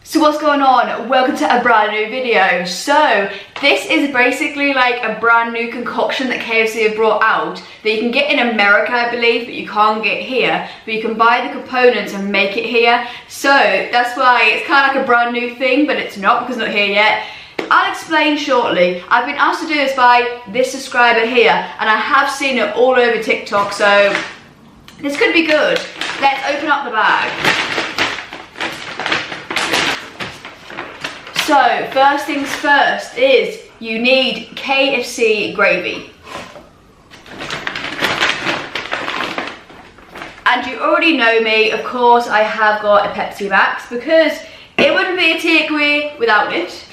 So what's going on? Welcome to a brand new video. So this is basically like a brand new concoction that KFC have brought out that you can get in America, I believe, but you can't get here. But you can buy the components and make it here. So that's why it's kind of like a brand new thing, but it's not because it's not here yet. I'll explain shortly. I've been asked to do this by this subscriber here, and I have seen it all over TikTok, so this could be good. Let's open up the bag. So, first things first is you need KFC gravy. And you already know me, of course I have got a Pepsi Max because it wouldn't be a takeaway without it.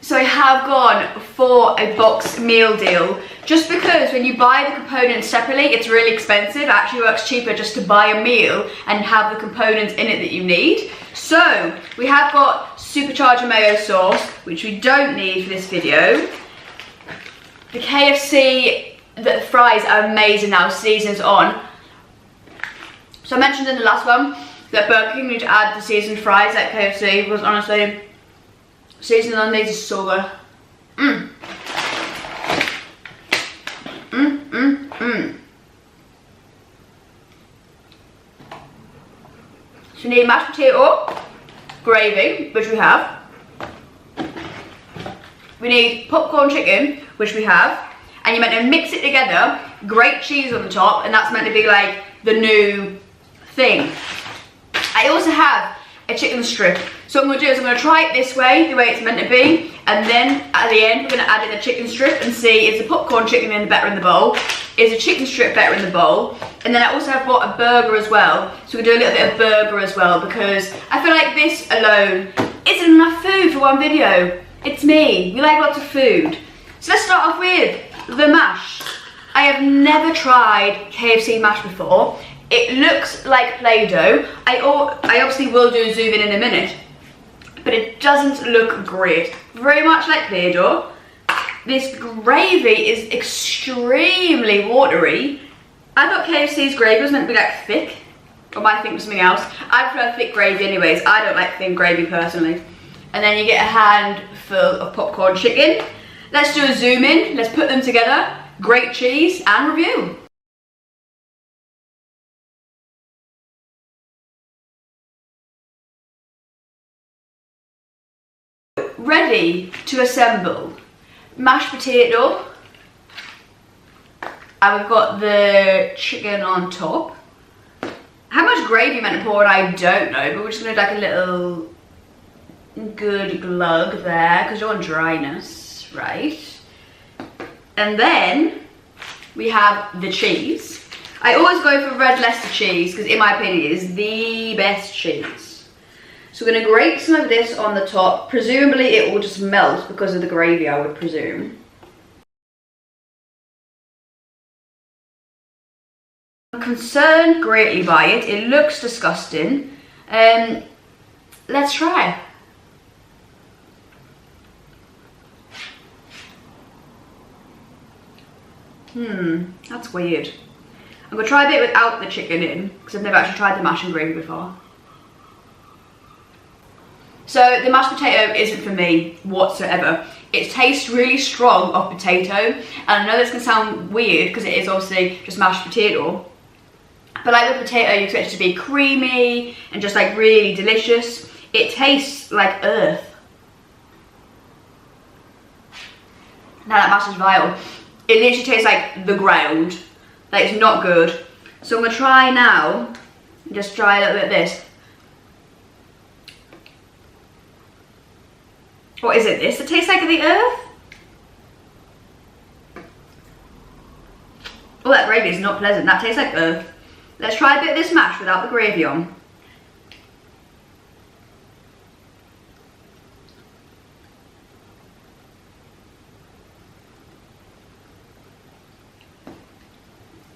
So I have gone for a box meal deal just because when you buy the components separately it's really expensive. It actually works cheaper just to buy a meal and have the components in it that you need. So we have got supercharger mayo sauce, which we don't need for this video. The KFC, the fries are amazing now, season's on. So I mentioned in the last one that Burger King need to add the seasoned fries at KFC because honestly, seasoning on these is so good. So you need mashed potato, gravy, which we have. We need popcorn chicken, which we have. And you're meant to mix it together, grate cheese on the top, and that's meant to be like the new thing. I also have a chicken strip. So what I'm going to do is I'm going to try it this way, the way it's meant to be, and then at the end we're going to add in the chicken strip and see is the popcorn chicken better in the bowl, is the chicken strip better in the bowl, and then I also have bought a burger as well, so we'll do a little bit of burger as well because I feel like this alone isn't enough food for one video. It's me, we like lots of food. So let's start off with the mash. I have never tried KFC mash before. It looks like Play-Doh. I obviously will do a zoom in a minute, but it doesn't look great. Very much like Play-Doh. This gravy is extremely watery. I thought KFC's gravy was meant to be like thick, or might think of something else. I prefer thick gravy anyways. I don't like thin gravy personally. And then you get a handful of popcorn chicken. Let's do a zoom in. Let's put them together. Grate cheese and review. Ready to assemble. Mashed potato, and we've got the chicken on top. How much gravy you meant to pour in, I don't know, but we're just going to do like a little good glug there because you want dryness, right? And then we have the cheese. I always go for red Leicester cheese because in my opinion it is the best cheese. So we're going to grate some of this on the top. Presumably it will just melt because of the gravy, I would presume. I'm concerned greatly by it. It looks disgusting. Let's try. That's weird. I'm going to try a bit without the chicken in because I've never actually tried the mash and gravy before. So the mashed potato isn't for me whatsoever. It tastes really strong of potato, and I know this can sound weird because it is obviously just mashed potato, but like with potato you expect it to be creamy and just like really delicious. It tastes like earth. Now that mash is vile. It literally tastes like the ground. Like it's not good. So I'm going to try now, just try a little bit of this. What is it, this? It tastes like the earth? Oh, that gravy is not pleasant. That tastes like earth. Let's try a bit of this mash without the gravy on.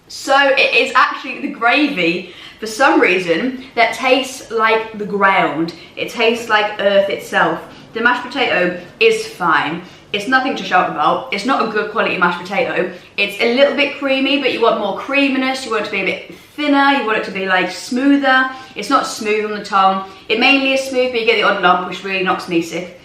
So it is actually the gravy, for some reason, that tastes like the ground. It tastes like earth itself. The mashed potato is fine. It's nothing to shout about. It's not a good quality mashed potato. It's a little bit creamy, but you want more creaminess. You want it to be a bit thinner. You want it to be like smoother. It's not smooth on the tongue. It mainly is smooth, but you get the odd lump, which really knocks me sick.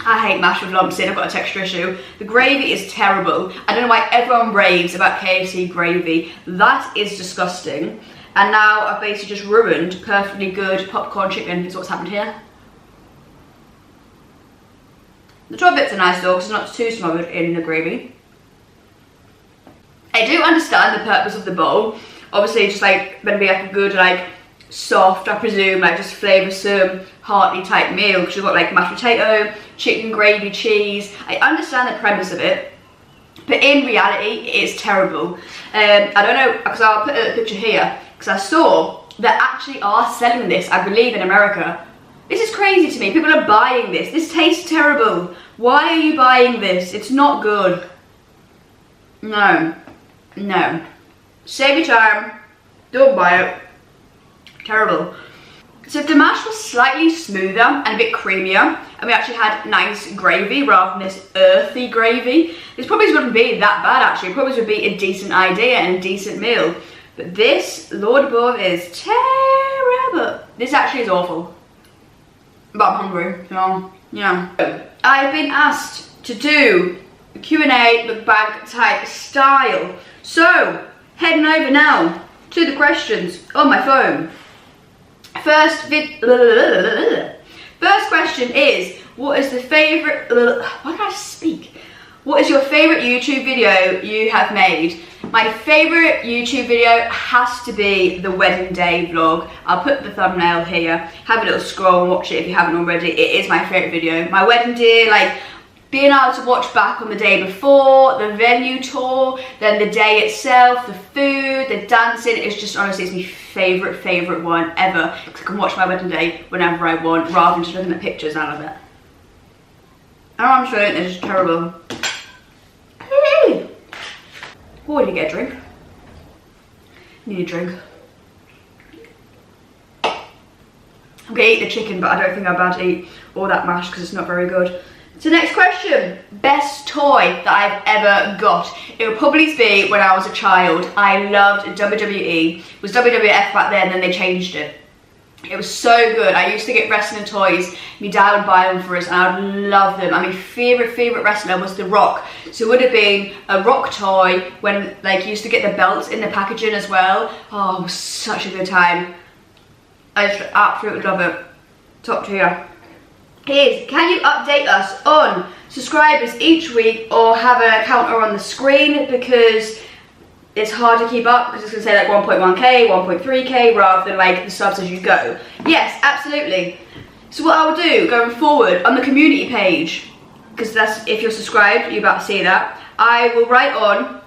I hate mash with lumps in. I've got a texture issue. The gravy is terrible. I don't know why everyone raves about KFC gravy. That is disgusting. And now I've basically just ruined perfectly good popcorn chicken is what's happened here. The top bits are nice though, because it's not too smothered in the gravy. I do understand the purpose of the bowl. Obviously, just like meant to be like a good, like soft, I presume, like just flavoursome, hearty type meal. Because you've got like mashed potato, chicken, gravy, cheese. I understand the premise of it, but in reality, it is terrible. I don't know, because I'll put a picture here, because I saw that actually are selling this, I believe, in America. This is crazy to me. People are buying this. This tastes terrible. Why are you buying this? It's not good. No. No. Save your time. Don't buy it. Terrible. So if the mash was slightly smoother and a bit creamier, and we actually had nice gravy rather than this earthy gravy, this probably wouldn't be that bad actually. It probably would be a decent idea and a decent meal. But this, Lord above, is terrible. This actually is awful. But I'm hungry, so yeah. I've been asked to do a Q&A mukbang type style. So, heading over now to the questions on my phone. First question is, what is the favourite, why can't I speak? What is your favourite YouTube video you have made? My favourite YouTube video has to be the wedding day vlog. I'll put the thumbnail here. Have a little scroll and watch it if you haven't already. It is my favourite video. My wedding day, like being able to watch back on the day before, the venue tour, then the day itself, the food, the dancing, it's just honestly, it's my favourite one ever. Because I can watch my wedding day whenever I want, rather than just looking at pictures out of it. I know I'm saying this is terrible. Oh, I need to get a drink. Need a drink. I'm gonna eat the chicken, but I don't think I'm about to eat all that mash because it's not very good. So next question, best toy that I've ever got. It would probably be when I was a child. I loved WWE. It was WWF back then, then they changed it. It was so good. I used to get wrestling toys. My dad would buy them for us and I would love them. And my favourite wrestler was The Rock. So it would have been a Rock toy when like you used to get the belts in the packaging as well. Oh, it was such a good time. I just absolutely love it. Top tier. Can you update us on subscribers each week or have a counter on the screen, because it's hard to keep up because it's going to say like 1.1k, 1.3k rather than like the subs as you go. Yes, absolutely. So what I will do going forward on the community page, because that's if you're subscribed, you're about to see that, I will write on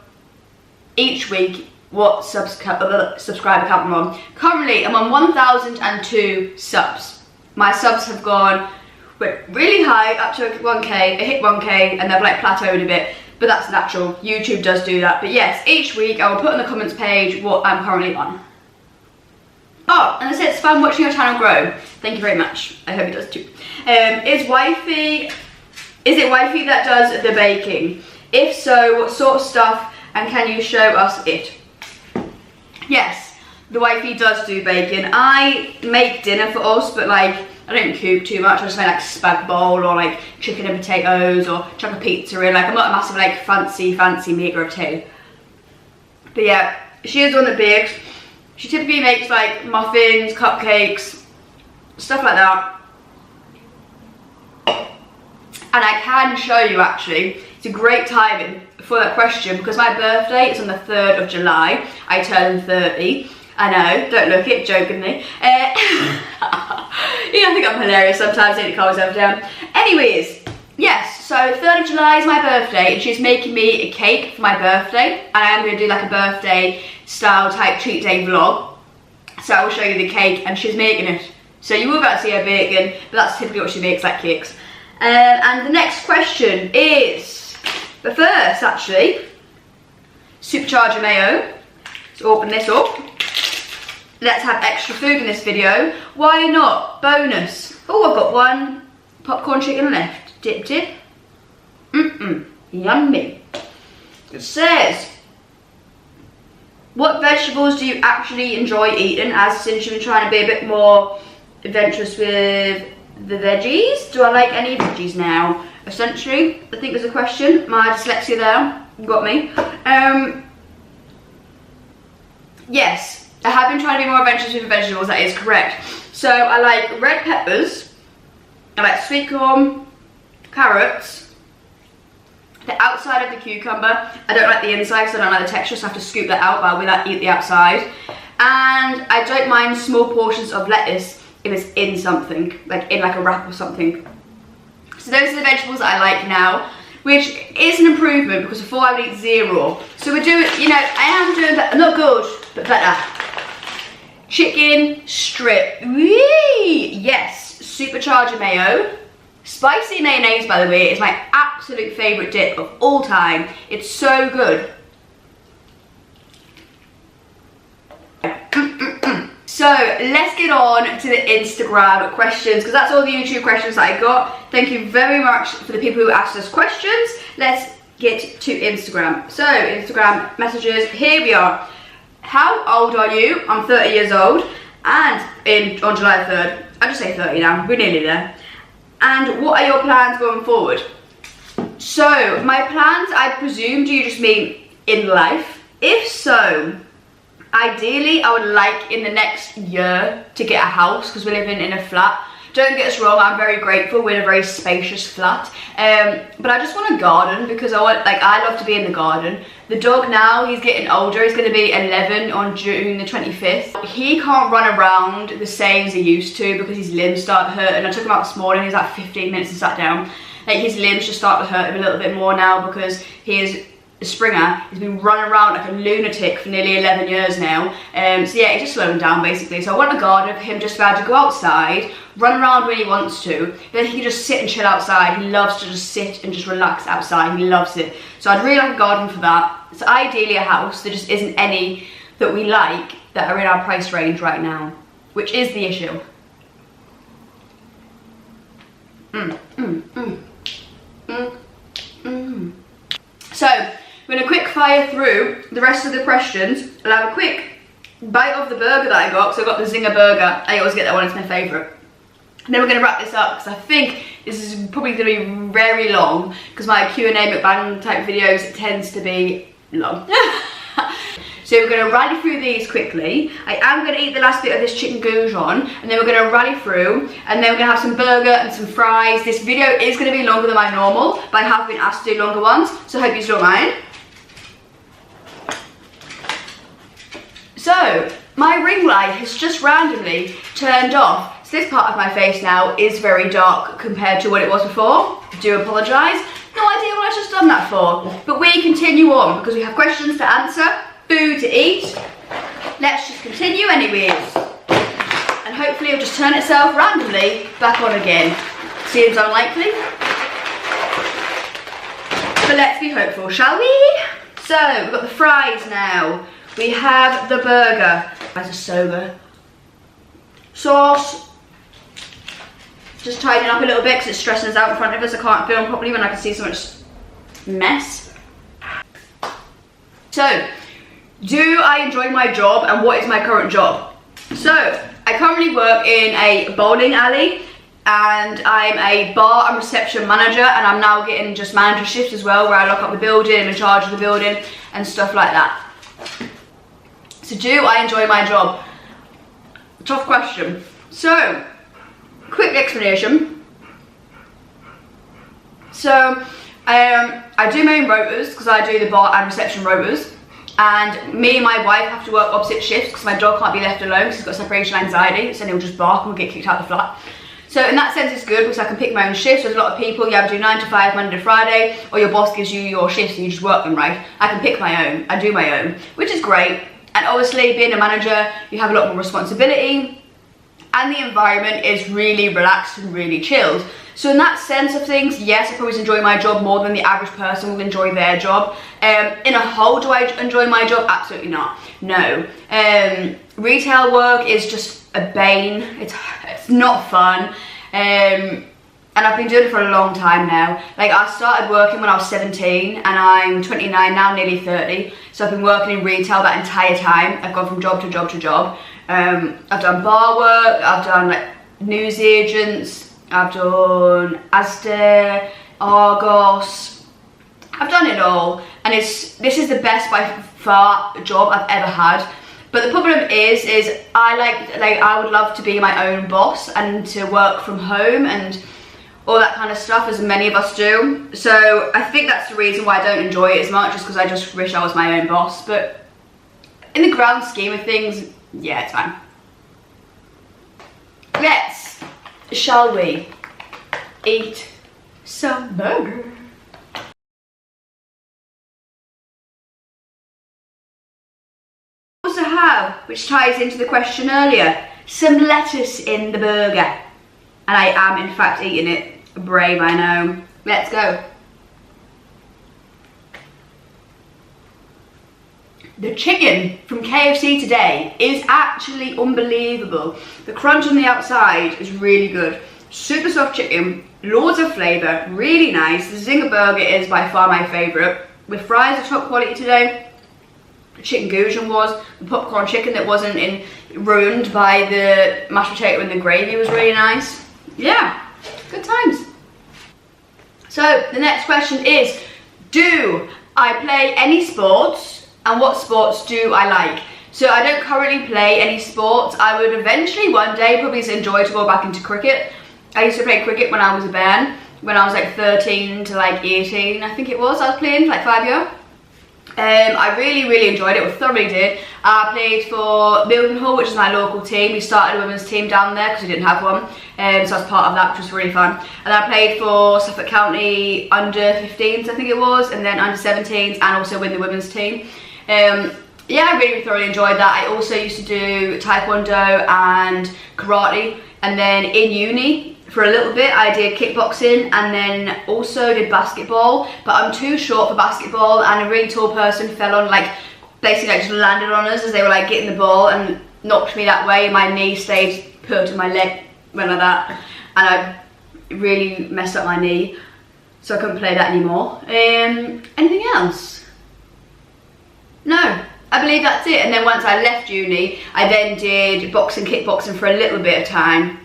each week what subscriber count I'm on. Currently I'm on 1,002 subs. My subs have gone really high up to 1k, I hit 1k and they've like plateaued a bit. But that's natural, YouTube does do that. But yes, each week I will put on the comments page what I'm currently on. Oh, and I said it's fun watching your channel grow. Thank you very much. I hope it does too. Is it wifey that does the baking? If so, what sort of stuff, and can you show us it? Yes, the wifey does do bacon. I make dinner for us, but like, I don't cook too much. I just make like spag bowl or like chicken and potatoes or chuck a pizza in. Like I'm not a massive like fancy maker of two. But yeah, she is the one that bakes. She typically makes like muffins, cupcakes, stuff like that. And I can show you actually, it's a great timing for that question because my birthday is on the 3rd of July. I turn 30. I know, don't look it, jokingly. Yeah, I think I'm hilarious sometimes, I need to calm myself down. Anyways, yes, so 3rd of July is my birthday and she's making me a cake for my birthday. And I am going to do like a birthday style type treat day vlog. So I will show you the cake and she's making it. So you will about to see her baking, but that's typically what she makes, like cakes. And the next question is, but first actually, supercharger mayo. So open this up. Let's have extra food in this video. Why not? Bonus. Oh, I've got one popcorn chicken left. Dip. Yummy. It says, what vegetables do you actually enjoy eating? As since you've been trying to be a bit more adventurous with the veggies, do I like any veggies now? Essentially, I think there's a question. My dyslexia there got me. Yes, I have been trying to be more adventurous with vegetables, that is correct. So I like red peppers, I like sweet corn, carrots, the outside of the cucumber. I don't like the inside because I don't like the texture, so I have to scoop that out, but I will eat the outside. And I don't mind small portions of lettuce if it's in something, like in like a wrap or something. So those are the vegetables that I like now, which is an improvement because before I would eat zero. So we're doing, you know, I am doing better, not good, but better. Chicken strip, whee! Yes, supercharger mayo. Spicy mayonnaise, by the way, is my absolute favourite dip of all time. It's so good. So let's get on to the Instagram questions, because that's all the YouTube questions that I got. Thank you very much for the people who asked us questions. Let's get to Instagram. So Instagram messages, here we are. How old are you? I'm 30 years old, and on July 3rd, I just say 30 now, we're nearly there. And what are your plans going forward? So my plans, I presume, do you just mean in life? If so, ideally I would like in the next year to get a house, because we're living in a flat. Don't get us wrong, I'm very grateful, we're in a very spacious flat, but I just want a garden, because I love to be in the garden. The dog now, he's getting older, he's going to be 11 on June the 25th. He can't run around the same as he used to because his limbs start hurting. I took him out this morning, he was like 15 minutes and sat down. Like his limbs just start to hurt him a little bit more now because he is a Springer. He's been running around like a lunatic for nearly 11 years now. So yeah, he's just slowing down basically. So I want a garden for him just to be able to go outside, run around when he wants to. Then he can just sit and chill outside. He loves to just sit and just relax outside. He loves it. So I'd really like a garden for that. So ideally a house. There just isn't any that we like that are in our price range right now, which is the issue. So we're going to quick fire through the rest of the questions. I'll have a quick bite of the burger that I got. So I got the Zinger burger. I always get that one, it's my favourite. And then we're going to wrap this up because I think this is probably going to be very long because my Q&A mukbang type videos tends to be long. So we're going to rally through these quickly. I am going to eat the last bit of this chicken goujon, and then we're going to rally through, and then we're going to have some burger and some fries. This video is going to be longer than my normal, but I have been asked to do longer ones, so I hope you don't mind. So, my ring light has just randomly turned off. So this part of my face now is very dark compared to what it was before. I do apologise. No idea what I've just done that for. But we continue on because we have questions to answer, food to eat. Let's just continue anyways. And hopefully it'll just turn itself randomly back on again. Seems unlikely. But let's be hopeful, shall we? So, we've got the fries now. We have the burger. Fries are so good. Sauce. Just tidying up a little bit because it's stressing us out in front of us. I can't film properly when I can see so much mess. So, do I enjoy my job and what is my current job? So, I currently work in a bowling alley and I'm a bar and reception manager, and I'm now getting just manager shifts as well where I lock up the building, I'm in charge of the building and stuff like that. So do I enjoy my job? Tough question. So, quick explanation. So, I do my own rotas because I do the bar and reception rotas, and me and my wife have to work opposite shifts because my dog can't be left alone because he's got separation anxiety, so he'll just bark and we'll get kicked out of the flat. So in that sense it's good because I can pick my own shifts. There's a lot of people, you have to do 9 to 5 Monday to Friday, or your boss gives you your shifts and you just work them, right? I can pick my own, I do my own, which is great. And obviously being a manager, you have a lot more responsibility and the environment is really relaxed and really chilled. So in that sense of things, yes, I probably enjoy my job more than the average person will enjoy their job. In a whole, do I enjoy my job? Absolutely not, no. Retail work is just a bane, it's not fun. and I've been doing it for a long time now. Like, I started working when I was 17 and I'm 29 now, nearly 30. So I've been working in retail that entire time. I've gone from job to job to job. I've done bar work, I've done like news agents, I've done Asda, Argos. I've done it all, and this is the best by far job I've ever had. But the problem is I would love to be my own boss and to work from home and all that kind of stuff, as many of us do. So I think that's the reason why I don't enjoy it as much, just because I just wish I was my own boss. But in the grand scheme of things, yeah, it's fine. Shall we eat some burger? Also have, which ties into the question earlier, some lettuce in the burger. And I am in fact eating it. Brave, I know. Let's go. The chicken from KFC today is actually unbelievable. The crunch on the outside is really good. Super soft chicken, loads of flavour, really nice. The Zinger burger is by far my favourite. With fries are top quality today. The chicken goujon was. The popcorn chicken that wasn't ruined by the mashed potato and the gravy was really nice. Yeah, good times. So the next question is, do I play any sports? And what sports do I like? So I don't currently play any sports. I would eventually one day probably enjoy to go back into cricket. I used to play cricket when I was a bairn, when I was like 13 to like 18, I think it was. I was playing for like 5 years. I really enjoyed it, thoroughly did. I played for Mildenhall, which is my local team. We started a women's team down there because we didn't have one. So I was part of that, which was really fun. And I played for Suffolk County under 15s, I think it was, and then under 17s, and also with the women's team. Yeah, I really thoroughly enjoyed that. I also used to do taekwondo and karate, and then in uni for a little bit I did kickboxing, and then also did basketball, but I'm too short for basketball, and a really tall person fell on, like, basically like just landed on us as they were like getting the ball and knocked me that way, and my knee stayed put and my leg went like that, and I really messed up my knee, so I couldn't play that anymore. Anything else? No, I believe that's it. And then once I left uni, I then did boxing, kickboxing for a little bit of time,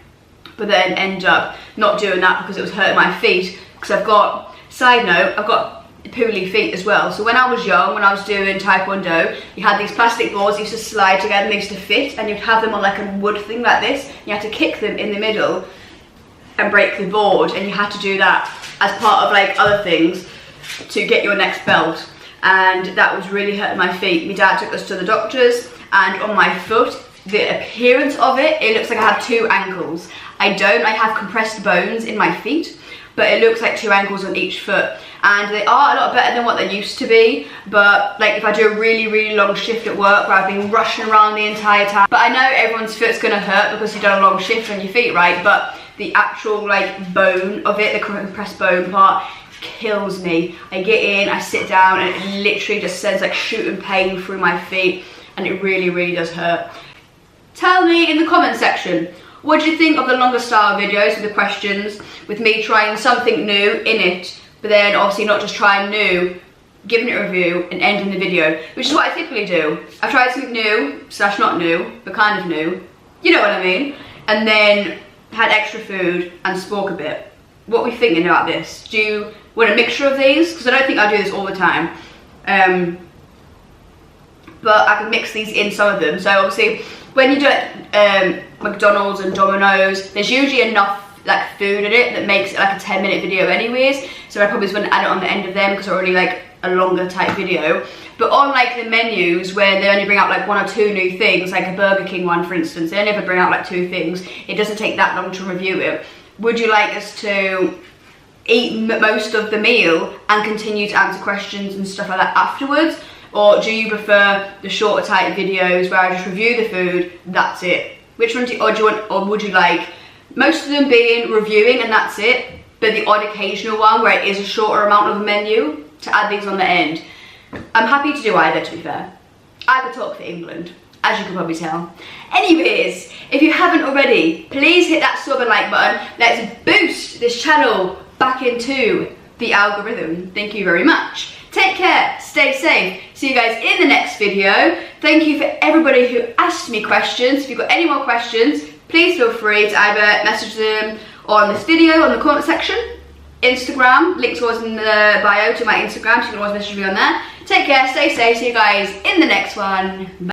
but then ended up not doing that because it was hurting my feet. Because I've got, side note, I've got poorly feet as well. So when I was young, when I was doing taekwondo, you had these plastic balls, you used to slide together and they used to fit, and you'd have them on like a wood thing like this. You had to kick them in the middle and break the board, and you had to do that as part of like other things to get your next belt. And that was really hurting my feet. My dad took us to the doctors, and on my foot, the appearance of it, it looks like I have 2 ankles. I don't, I have compressed bones in my feet, but it looks like 2 ankles on each foot. And they are a lot better than what they used to be, but like if I do a really long shift at work where I've been rushing around the entire time, but I know everyone's foot's gonna hurt because you've done a long shift on your feet, right? But the actual like bone of it, the compressed bone part, kills me. I get in, I sit down, and it literally just sends like shooting pain through my feet, and it really does hurt. Tell me in the comment section, what do you think of the longer style videos with the questions, with me trying something new in it, but then obviously not just trying new, giving it a review and ending the video, which is what I typically do. I've tried something new, slash not new, but kind of new, you know what I mean, and then had extra food and spoke a bit. What are we thinking about this? Do you want a mixture of these? Because I don't think I do this all the time. But I can mix these in some of them. So obviously, when you do it, McDonald's and Domino's, there's usually enough like food in it that makes it like a 10-minute video anyways. So I probably just want to add it on the end of them because they're already like a longer type video. But on like the menus where they only bring out like 1 or 2 new things, like a Burger King one for instance, they only ever bring out like 2 things. It doesn't take that long to review it. Would you like us to eat most of the meal and continue to answer questions and stuff like that afterwards? Or do you prefer the shorter type videos where I just review the food, that's it? Which one do you want, or would you like most of them being reviewing and that's it, but the odd occasional one where it is a shorter amount of a menu to add things on the end? I'm happy to do either, to be fair. I could talk for England, as you can probably tell. Anyways, if you haven't already, please hit that sub and like button. Let's boost this this channel back into the algorithm. Thank you very much. Take care, stay safe. See you guys in the next video. Thank you for everybody who asked me questions. If you've got any more questions, please feel free to either message them on this video, on the comment section, Instagram, links always in the bio to my Instagram, so you can always message me on there. Take care, stay safe, see you guys in the next one. Bye.